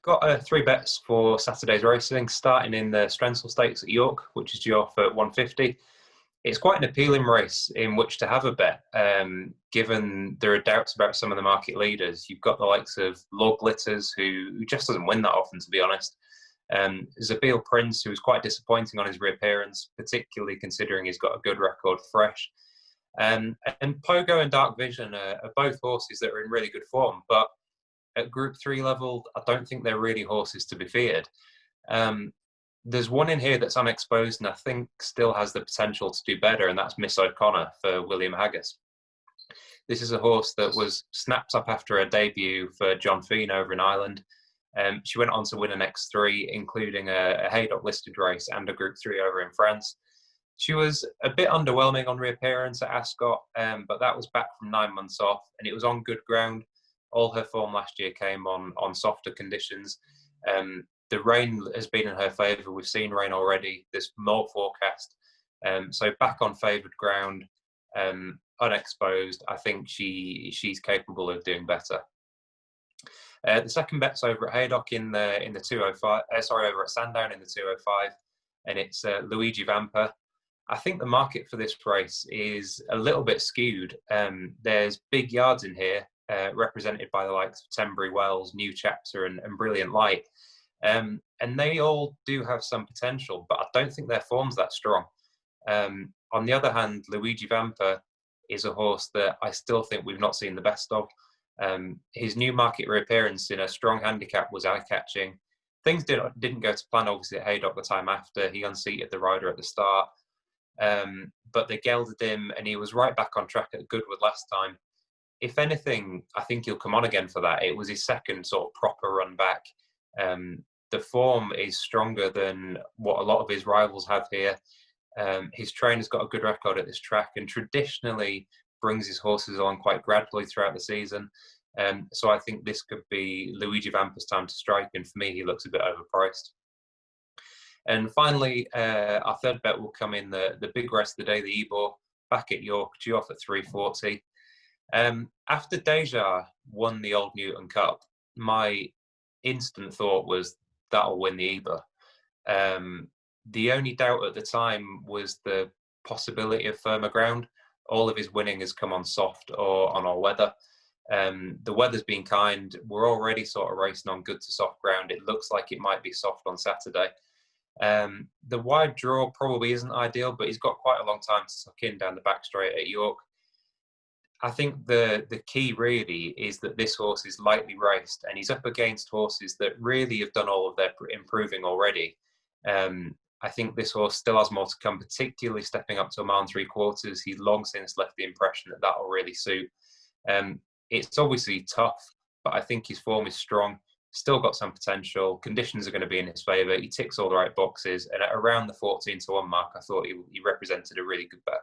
Got three bets for Saturday's racing, starting in the Strensel Stakes at York, which is due off at 150. It's quite an appealing race in which to have a bet, given there are doubts about some of the market leaders. You've got the likes of Lord Glitters, who just doesn't win that often, to be honest. Zabil Prince, who was quite disappointing on his reappearance, particularly considering he's got a good record fresh. And Pogo and Dark Vision are both horses that are in really good form, but at Group 3 level, I don't think they're really horses to be feared. There's one in here that's unexposed and I think still has the potential to do better, and that's Miss O'Connor for William Haggis. This is a horse that was snapped up after her debut for John Feene over in Ireland. She went on to win an X3, including a Haydock listed race and a Group 3 over in France. She was a bit underwhelming on reappearance at Ascot, but that was back from 9 months off, and it was on good ground. All her form last year came on softer conditions. The rain has been in her favour. We've seen rain already. There's more forecast. So back on favoured ground, unexposed, I think she's capable of doing better. The second bet's over at Haydock in the 205. Over at Sandown in the 205, and it's Luigi Vampa. I think the market for this race is a little bit skewed. There's big yards in here, represented by the likes of Tenbury Wells, New Chapter, and Brilliant Light. And they all do have some potential, but I don't think their form's that strong. On the other hand, Luigi Vampa is a horse that I still think we've not seen the best of. His new market reappearance in a strong handicap was eye-catching. Things didn't go to plan, obviously, at Haydock the time after. He unseated the rider at the start. But they gelded him, and he was right back on track at Goodwood last time. If anything, I think he'll come on again for that. It was his second sort of proper run back. The form is stronger than what a lot of his rivals have here. His trainer's got a good record at this track and traditionally brings his horses along quite gradually throughout the season. So I think this could be Luigi Vampa's time to strike, and for me, he looks a bit overpriced. And finally, our third bet will come in the big race of the day, the Ebor, back at York, due off at 340. After Deja won the Old Newton Cup, my instant thought was that'll win the Ebor. The only doubt at the time was the possibility of firmer ground. All of his winning has come on soft or on all weather. The weather's been kind. We're already sort of racing on good to soft ground. It looks like it might be soft on Saturday. The wide draw probably isn't ideal, but he's got quite a long time to suck in down the back straight at York. I think the key really is that this horse is lightly raced, and he's up against horses that really have done all of their improving already. I think this horse still has more to come, particularly stepping up to a mile and 3/4. He's long since left the impression that that'll really suit. It's obviously tough, but I think his form is strong. Still got some potential. Conditions are going to be in his favour. He ticks all the right boxes, and at around the 14-1 mark, I thought he represented a really good bet.